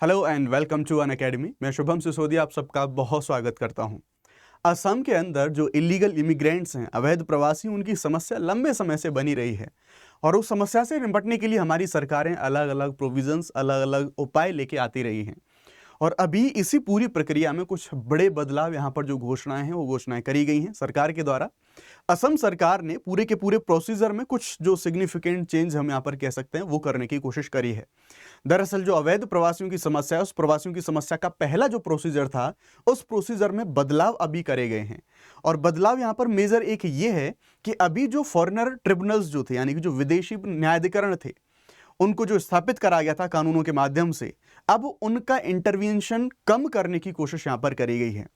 Hello and welcome to Unacademy. मैं शुभम सिसोदिया आप सबका बहुत स्वागत करता हूं। असम के अंदर जो इलीगल इमिग्रेंट्स हैं, अवैध प्रवासी, उनकी समस्या लंबे समय से बनी रही है और उस समस्या से निपटने के लिए हमारी सरकारें अलग अलग प्रोविजंस, अलग अलग उपाय लेके आती रही हैं। और अभी इसी पूरी प्रक्रिया में कुछ बड़े बदलाव यहाँ पर जो घोषणाएं हैं वो घोषणाएं करी गई हैं सरकार के द्वारा। असम सरकार ने पूरे के पूरे प्रोसीजर में कुछ जो सिग्निफिकेंट चेंज हम यहाँ पर कह सकते हैं वो करने की कोशिश करी है। दरअसल जो अवैध प्रवासियों की समस्या है, उस प्रवासियों की समस्या का पहला जो प्रोसीजर था, उस प्रोसीजर में बदलाव अभी करे गए हैं। और बदलाव यहाँ पर मेजर एक ये है कि अभी जो फॉरेनर ट्रिब्यूनल्स जो थे, यानी कि जो विदेशी न्यायाधिकरण थे, उनको जो स्थापित करा गया था कानूनों के माध्यम से, अब उनका इंटरवेंशन कम करने की कोशिश यहाँ पर करी गई है।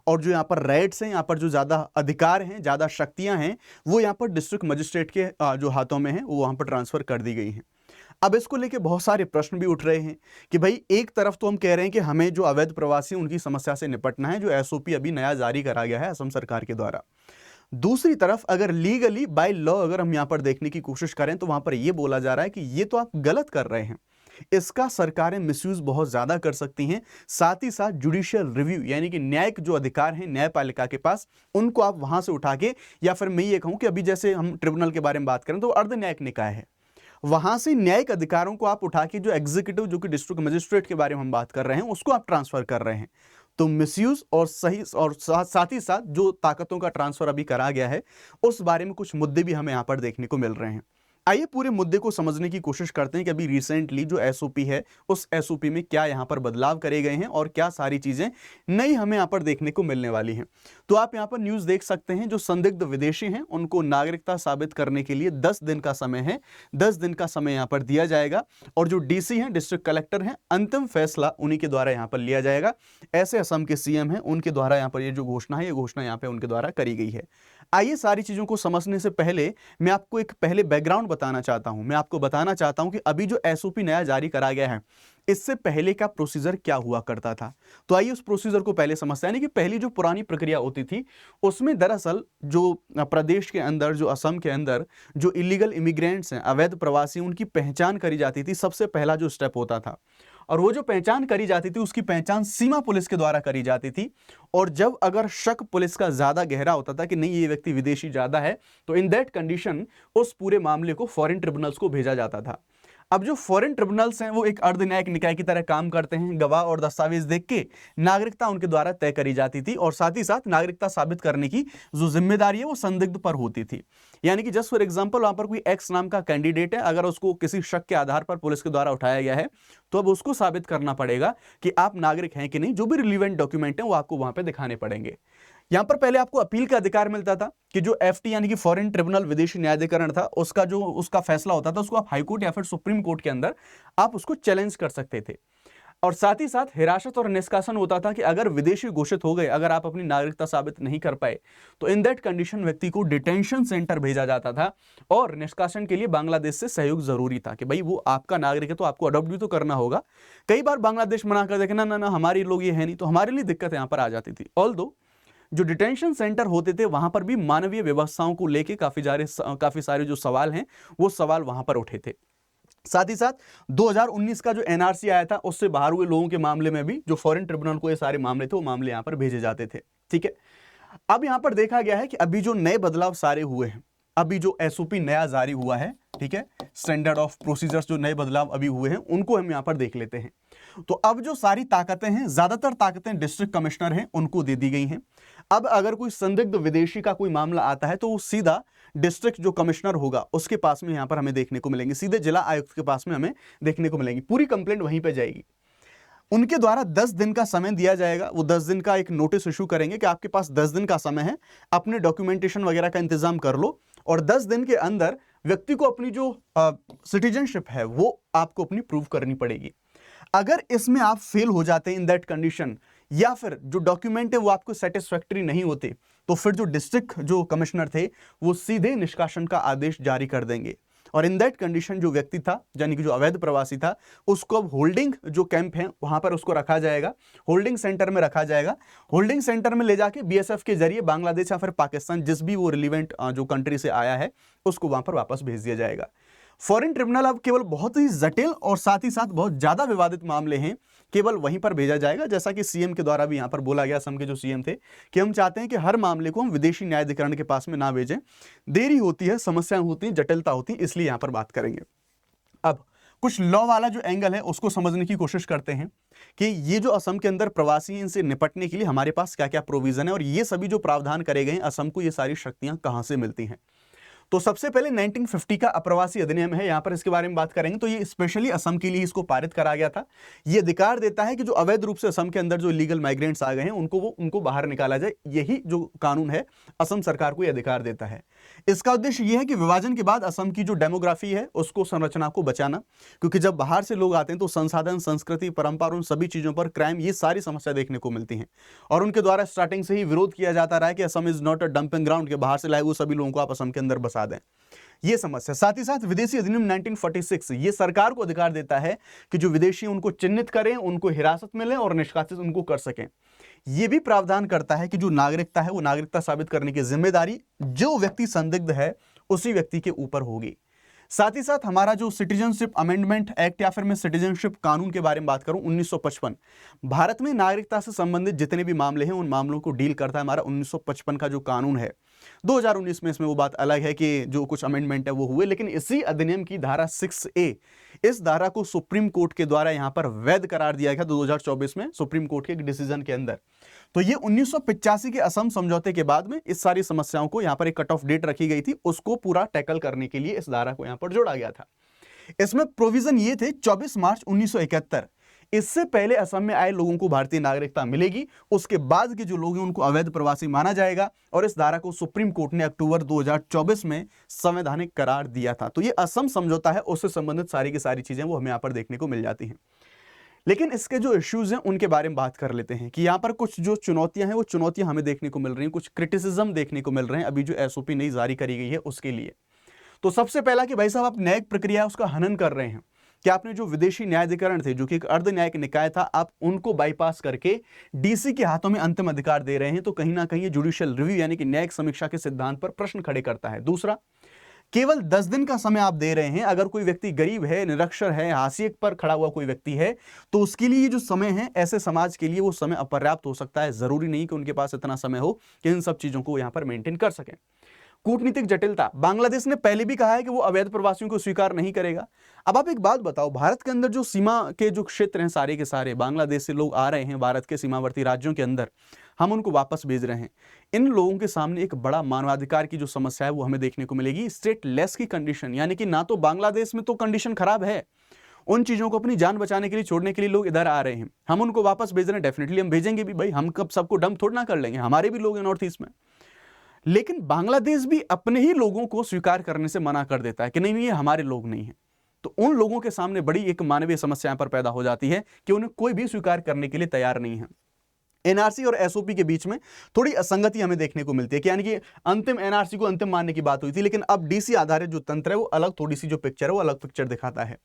और जो यहाँ पर राइट्स हैं, यहाँ पर जो ज़्यादा अधिकार हैं, ज़्यादा शक्तियाँ हैं, वो यहाँ पर डिस्ट्रिक्ट मजिस्ट्रेट के जो हाथों में हैं, वो वहाँ पर ट्रांसफ़र कर दी गई हैं। अब इसको लेके बहुत सारे प्रश्न भी उठ रहे हैं कि भाई एक तरफ तो हम कह रहे हैं कि हमें जो अवैध प्रवासी उनकी समस्या से निपटना है, जो एसओपी अभी नया जारी करा गया है असम सरकार के द्वारा। दूसरी तरफ अगर लीगली बाय लॉ अगर हम यहाँ पर देखने की कोशिश करें तो वहां पर यह बोला जा रहा है कि ये तो आप गलत कर रहे हैं, इसका सरकारें मिसयूज बहुत ज्यादा कर सकती हैं। साथ ही साथ जुडिशियल रिव्यू, यानी कि न्यायिक जो अधिकार हैं न्यायपालिका के पास, उनको आप वहां से उठा के, या फिर मैं ये कहूं कि अभी जैसे हम ट्रिब्यूनल के बारे में बात करें तो अर्ध न्यायिक निकाय है, वहां से न्यायिक अधिकारों को आप उठा के जो एग्जीक्यूटिव, जो कि डिस्ट्रिक्ट मजिस्ट्रेट के बारे में हम बात कर रहे हैं, उसको आप ट्रांसफर कर रहे हैं। तो मिसयूज और सही और साथ ही साथ जो ताकतों का ट्रांसफर अभी करा गया है, उस बारे में कुछ मुद्दे भी हमें यहां पर देखने को मिल रहे हैं। आइए पूरे मुद्दे को समझने की कोशिश करते हैं कि अभी रिसेंटली जो एसओपी है, उस एसओपी में क्या यहां पर बदलाव करे गए हैं और क्या सारी चीजें नई हमें यहां पर देखने को मिलने वाली हैं। तो आप यहां पर न्यूज देख सकते हैं, जो संदिग्ध विदेशी हैं उनको नागरिकता साबित करने के लिए 10 दिन का समय है। 10 दिन का समय यहां पर दिया जाएगा और जो डीसी हैं, डिस्ट्रिक्ट कलेक्टर हैं, अंतिम फैसला उन्हीं के द्वारा यहां पर लिया जाएगा। ऐसे असम के सीएम हैं, उनके द्वारा यहां पर ये जो घोषणा है, ये घोषणा यहां पर उनके द्वारा करी गई है। आइए सारी चीजों को समझने से पहले मैं आपको एक पहले बैकग्राउंड बताना चाहता हूं। मैं आपको बताना चाहता हूं कि अभी जो एसओपी नया जारी करा गया है, इससे पहले का प्रोसीजर क्या हुआ करता था। तो आइए उस प्रोसीजर को पहले समझते हैं। यानी कि पहली जो पुरानी प्रक्रिया होती थी, उसमें दरअसल जो प्रदेश के अंदर, जो असम के अंदर जो इलीगल इमिग्रेंट्स हैं, अवैध प्रवासी, उनकी पहचान करी जाती थी। सबसे पहला जो स्टेप होता था, और वो जो पहचान करी जाती थी, उसकी पहचान सीमा पुलिस के द्वारा करी जाती थी। और जब अगर शक पुलिस का ज्यादा गहरा होता था कि नहीं ये व्यक्ति विदेशी ज्यादा है, तो इन दैट कंडीशन उस पूरे मामले को फॉरेन ट्रिब्यूनल्स को भेजा जाता था। अब जो फॉरेन ट्रिब्यूनल्स हैं वो एक अर्ध न्यायिक निकाय की तरह काम करते हैं। गवाह और दस्तावेज देख के नागरिकता उनके द्वारा तय करी जाती थी और साथ ही साथ नागरिकता साबित करने की जो जिम्मेदारी है वो संदिग्ध पर होती थी। यानी कि जस्ट फॉर एग्जांपल, वहां पर कोई एक्स नाम का कैंडिडेट है, अगर उसको किसी शक के आधार पर पुलिस के द्वारा उठाया गया है, तो अब उसको साबित करना पड़ेगा कि आप नागरिक हैं कि नहीं। जो भी रिलीवेंट डॉक्यूमेंट है वो आपको वहां पर दिखाने पड़ेंगे। यहां पर पहले आपको अपील का अधिकार मिलता था कि जो एफटी यानी कि फॉरेन ट्रिब्यूनल, विदेशी न्यायाधिकरण था, उसका फैसला होता था, उसको आप हाई कोर्ट या फिर सुप्रीम कोर्ट के अंदर आप उसको चैलेंज कर सकते थे। और साथ ही साथ हिरासत और निष्कासन होता था कि अगर विदेशी घोषित हो गए, अगर आप अपनी नागरिकता साबित नहीं कर पाए, तो इन दैट कंडीशन व्यक्ति को डिटेंशन सेंटर भेजा जाता था। और निष्कासन के लिए बांग्लादेश से सहयोग जरूरी था कि भाई वो आपका नागरिक है तो आपको अडॉप्ट भी तो करना होगा। कई बार बांग्लादेश मना कर देखे, ना ना ना हमारे लोग ये है नहीं, तो हमारे लिए दिक्कत यहां पर आ जाती थी। ऑल्दो जो डिटेंशन सेंटर होते थे, वहां पर भी मानवीय व्यवस्थाओं को लेके काफी सारे जो सवाल हैं, वो सवाल वहां पर उठे थे। साथ ही साथ 2019 का जो एनआरसी आया था, उससे बाहर हुए लोगों के मामले में भी जो फॉरेन ट्रिब्यूनल को ये सारे मामले थे, वो मामले यहां पर भेजे जाते थे। ठीक है, अब यहां पर देखा गया है कि अभी जो नए बदलाव सारे हुए हैं, अभी जो एसओपी नया जारी हुआ है, ठीक है, स्टैंडर्ड ऑफ प्रोसीजर्स, जो नए बदलाव अभी हुए हैं, उनको हम यहां पर देख लेते हैं। तो अब जो सारी ताकतें हैं, ज्यादातर ताकतें डिस्ट्रिक्ट कमिश्नर हैं, उनको दे दी गई हैं। अब अगर कोई संदिग्ध विदेशी का कोई मामला आता है, तो वो सीधा डिस्ट्रिक्ट जो कमिश्नर होगा उसके पास में यहां पर हमें देखने को मिलेंगे, सीधे जिला आयुक्त के पास में हमें देखने को मिलेंगी। पूरी कंप्लेंट वहीं पे जाएगी। उनके द्वारा 10 दिन का समय दिया जाएगा। वो 10 दिन का एक नोटिस इशू करेंगे कि आपके पास 10 दिन का समय है, अपने डॉक्यूमेंटेशन वगैरह का इंतजाम कर लो, और 10 दिन के अंदर व्यक्ति को अपनी जो सिटीजनशिप है वो आपको अपनी प्रूव करनी पड़ेगी। अगर इसमें आप फेल हो जाते हैं इन दैट कंडीशन, या फिर जो डॉक्यूमेंट है वो आपको सेटिस्फैक्टरी नहीं होते, तो फिर जो डिस्ट्रिक्ट जो कमिश्नर थे वो सीधे निष्कासन का आदेश जारी कर देंगे। और इन दैट कंडीशन जो व्यक्ति था, यानी कि जो अवैध प्रवासी था, उसको अब होल्डिंग जो कैंप है वहां पर उसको रखा जाएगा, होल्डिंग सेंटर में रखा जाएगा। होल्डिंग सेंटर में ले जाके बीएसएफ के जरिए बांग्लादेश या फिर पाकिस्तान, जिस भी वो रिलीवेंट जो कंट्री से आया है, उसको वहां पर वापस भेज दिया जाएगा। फॉरेन ट्रिब्यूनल अब केवल बहुत ही जटिल और साथ ही साथ बहुत ज्यादा विवादित मामले हैं केवल वहीं पर भेजा जाएगा, जैसा कि सीएम के द्वारा भी यहां पर बोला गया, असम के जो सीएम थे, कि हम चाहते हैं कि हर मामले को हम विदेशी न्यायाधिकरण के पास में ना भेजें, देरी होती है, समस्याएं होती हैं, जटिलता होती है, इसलिए यहां पर बात करेंगे। अब कुछ लॉ वाला जो एंगल है उसको समझने की कोशिश करते हैं कि ये जो असम के अंदर प्रवासी हैं, इनसे निपटने के लिए हमारे पास क्या क्या प्रोविजन है और ये सभी जो प्रावधान करे गए हैं, असम को ये सारी शक्तियां कहां से मिलती हैं। तो सबसे पहले 1950 का अप्रवासी अधिनियम है, यहां पर इसके बारे में बात करेंगे। तो ये स्पेशली असम के लिए इसको पारित करा गया था। ये अधिकार देता है कि जो अवैध रूप से असम के अंदर जो इलीगल माइग्रेंट्स आ गए हैं उनको बाहर निकाला जाए। यही जो कानून है असम सरकार को यह अधिकार देता है। इसका उद्देश्य यह है कि विभाजन के बाद असम की जो डेमोग्राफी है उसको, संरचना को बचाना, क्योंकि जब बाहर से लोग आते हैं तो संसाधन, संस्कृति, परंपरा, उन सभी चीजों पर क्राइम, ये सारी समस्या देखने को मिलती है और उनके द्वारा स्टार्टिंग से ही विरोध किया जाता रहा है कि Assam is not a dumping ground, के बाहर से लाए हुए सभी लोगों को आप असम के अंदर बसा दें, ये समस्या। साथ ही साथ विदेशी अधिनियम 1946 ये सरकार को अधिकार देता है कि जो विदेशी उनको चिन्हित करें, उनको हिरासत मिले और निष्कासित उनको कर सकें। यह भी प्रावधान करता है कि जो नागरिकता है वो नागरिकता साबित करने की जिम्मेदारी जो व्यक्ति संदिग्ध है उसी व्यक्ति के ऊपर होगी। साथ ही साथ हमारा जो सिटीजनशिप अमेंडमेंट एक्ट या फिर मैं सिटीजनशिप कानून के बारे में बात करूं, 1955 भारत में नागरिकता से संबंधित जितने भी मामले हैं उन मामलों को डील करता है हमारा 1955 का जो कानून है। 2019 में इसमें वो बात अलग है कि जो कुछ अमेंडमेंट है वो हुए, लेकिन इसी अधिनियम की धारा 6A, इस धारा को सुप्रीम कोर्ट के द्वारा यहां पर वैध करार दिया गया 2024 में सुप्रीम कोर्ट के एक डिसीजन के अंदर। तो ये 1985 के असम समझौते के बाद में इस सारी समस्याओं को यहां पर एक कट ऑफ डेट रखी गई थी, उसको पूरा टैकल करने के लिए इस धारा को यहां पर जोड़ा गया था। इसमें प्रोविजन ये थे 24 मार्च 1971, इससे पहले असम में आए लोगों को भारतीय नागरिकता मिलेगी, उसके बाद के जो लोग हैं उनको अवैध प्रवासी माना जाएगा और इस धारा को सुप्रीम कोर्ट ने अक्टूबर 2024 में संवैधानिक करार दिया था। तो ये असम समझौता है, उससे संबंधित सारी की सारी चीजें वो हमें यहाँ पर देखने को मिल जाती हैं। लेकिन इसके जो इश्यूज हैं उनके बारे में बात कर लेते हैं कि यहाँ पर कुछ जो चुनौतियां हैं वो चुनौतियां हमें देखने को मिल रही हैं, कुछ क्रिटिसिज्म देखने को मिल रहे हैं अभी जो एसओपी नई जारी करी गई है उसके लिए। तो सबसे पहला कि भाई साहब आप न्यायिक प्रक्रिया उसका हनन कर रहे हैं कि आपने जो विदेशी न्यायाधिकरण थे जो कि एक अर्ध न्यायिक निकाय था, आप उनको बाईपास करके डीसी के हाथों में अंतिम अधिकार दे रहे हैं। तो कहीं ना कहीं ये जुडिशियल रिव्यू यानी कि न्यायिक समीक्षा के सिद्धांत पर प्रश्न खड़े करता है। दूसरा, केवल 10 दिन का समय आप दे रहे हैं। अगर कोई व्यक्ति गरीब है, निरक्षर है, हाशिए पर खड़ा हुआ कोई व्यक्ति है तो उसके लिए जो समय है, ऐसे समाज के लिए वो समय अपर्याप्त हो सकता है। जरूरी नहीं कि उनके पास इतना समय हो कि इन सब चीजों को यहां पर मेंटेन कर सकें। कूटनीतिक जटिलता, बांग्लादेश ने पहले भी कहा है कि वो अवैध प्रवासियों को स्वीकार नहीं करेगा। अब आप एक बात बताओ, भारत के अंदर जो सीमा के जो क्षेत्र हैं सारे के सारे, बांग्लादेश से लोग आ रहे हैं भारत के सीमावर्ती राज्यों के अंदर, हम उनको वापस भेज रहे हैं। इन लोगों के सामने एक बड़ा मानवाधिकार की जो समस्या है वो हमें देखने को मिलेगी, स्टेटलेस की कंडीशन, यानी कि ना तो बांग्लादेश में तो कंडीशन खराब है, उन चीजों को अपनी जान बचाने के लिए छोड़ने के लिए लोग इधर आ रहे हैं, हम उनको वापस भेज रहे हैं। डेफिनेटली हम भेजेंगे भी भाई, हम कब सबको डंप थोड़ा ना कर लेंगे, हमारे भी लोग हैं नॉर्थ ईस्ट में। लेकिन बांग्लादेश भी अपने ही लोगों को स्वीकार करने से मना कर देता है कि नहीं ये हमारे लोग नहीं है। तो उन लोगों के सामने बड़ी एक मानवीय समस्या पर पैदा हो जाती है कि उन्हें कोई भी स्वीकार करने के लिए तैयार नहीं है। एनआरसी और एसओपी के बीच में थोड़ी असंगति हमें देखने को मिलती है कि यानी कि अंतिम एनआरसी को अंतिम मानने की बात हुई थी, लेकिन अब डीसी आधारित जो तंत्र है वो अलग, थोड़ी सी जो पिक्चर है वो अलग पिक्चर दिखाता है।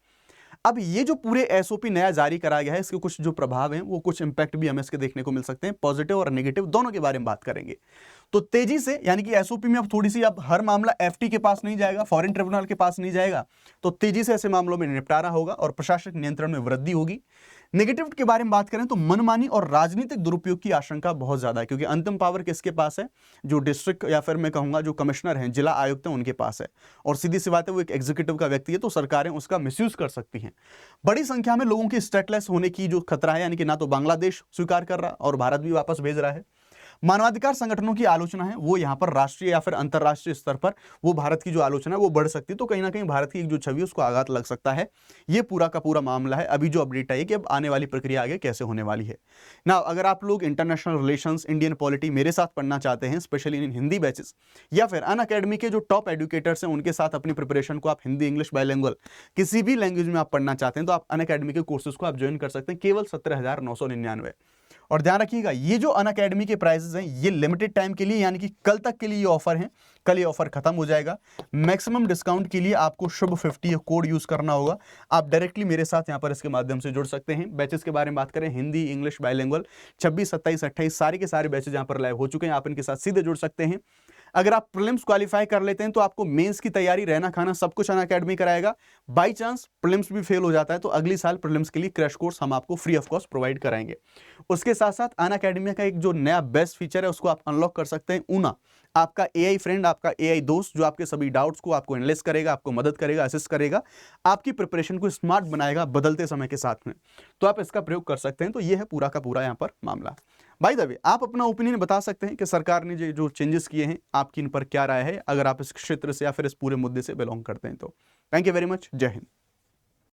अब ये जो पूरे एसओपी नया जारी करा गया है, इसके कुछ जो प्रभाव हैं वो कुछ इंपैक्ट भी हमें इसके देखने को मिल सकते हैं, पॉजिटिव और नेगेटिव दोनों के बारे में बात करेंगे। तो तेजी से, यानी कि एसओपी में अब थोड़ी सी, अब हर मामला एफटी के पास नहीं जाएगा, फॉरेन ट्रिब्यूनल के पास नहीं जाएगा, तो तेजी से ऐसे मामलों में निपटारा होगा और प्रशासनिक नियंत्रण में वृद्धि होगी। नेगेटिव के बारे में बात करें तो मनमानी और राजनीतिक दुरुपयोग की आशंका बहुत ज्यादा है, क्योंकि अंतिम पावर किसके पास है, जो डिस्ट्रिक्ट या फिर मैं कहूंगा जो कमिश्नर हैं, जिला आयुक्त हैं, उनके पास है। और सीधी सी बात है वो एक एग्जीक्यूटिव का व्यक्ति है, तो सरकारें उसका मिसयूज कर सकती हैं। बड़ी संख्या में लोगों की स्टेटलेस होने की जो खतरा है, यानी कि ना तो बांग्लादेश स्वीकार कर रहा और भारत भी वापस भेज रहा है। मानवाधिकार संगठनों की आलोचना है वो यहाँ पर राष्ट्रीय या फिर अंतरराष्ट्रीय स्तर पर वो भारत की जो आलोचना है वो बढ़ सकती है, तो कहीं ना कहीं भारत की एक जो छवि उसको आघात लग सकता है। ये पूरा का पूरा मामला है। अभी जो अपडेट आई है कि अब आने वाली प्रक्रिया आगे कैसे होने वाली है ना। अगर आप लोग इंटरनेशनल रिलेशंस, इंडियन पॉलिटी मेरे साथ पढ़ना चाहते हैं, स्पेशली इन हिंदी बैचेस, या फिर अनअकैडमी के जो टॉप एडुकेटर्स हैं उनके साथ अपनी प्रिपरेशन को आप हिंदी, इंग्लिश, बाइलिंगुअल किसी भी लैंग्वेज में आप पढ़ना चाहते हैं, तो आप अनअकैडमी के कोर्सेज को आप ज्वाइन कर सकते हैं, केवल 17,999। और ध्यान रखिएगा ये जो अनअकैडमी के प्राइसेस हैं ये लिमिटेड टाइम के लिए, यानी कि कल तक के लिए ये ऑफर है, कल ये ऑफर खत्म हो जाएगा। मैक्सिमम डिस्काउंट के लिए आपको शुभ 50 कोड यूज करना होगा। आप डायरेक्टली मेरे साथ यहां पर इसके माध्यम से जुड़ सकते हैं। बैचेस के बारे में बात करें, हिंदी, इंग्लिश, बाइलिंगुअल 26, 27, 28 सारे के सारे बैचेस यहां पर लाइव हो चुके हैं, आप इनके साथ सीधे जुड़ सकते हैं। अगर आप प्रीलिम्स क्वालिफाई कर लेते हैं तो आपको मेंस की तैयारी, रहना खाना सब कुछ अनअकैडमी कराएगा। बाई चांस प्रीलिम्स भी फेल हो जाता है तो अगली साल प्रीलिम्स के लिए क्रैश कोर्स हम आपको फ्री ऑफ कॉस्ट प्रोवाइड कराएंगे। उसके साथ साथ अनअकैडमी का एक जो नया बेस्ट फीचर है उसको आप अनलॉक कर सकते हैं, ऊना, आपका एआई फ्रेंड, आपका एआई दोस्त, जो आपके सभी डाउट्स को आपको एनालाइज करेगा, आपको मदद करेगा, असिस्ट करेगा, आपकी प्रिपरेशन को स्मार्ट बनाएगा बदलते समय के साथ में। तो आप इसका प्रयोग कर सकते हैं। तो ये है पूरा का पूरा यहाँ पर मामला। बाय द वे, आप अपना ओपिनियन बता सकते हैं कि सरकार ने जो चेंजेस किए हैं आपकी इन पर क्या राय है, अगर आप इस क्षेत्र से या फिर इस पूरे मुद्दे से बिलोंग करते हैं तो। Thank you very much. जय हिंद।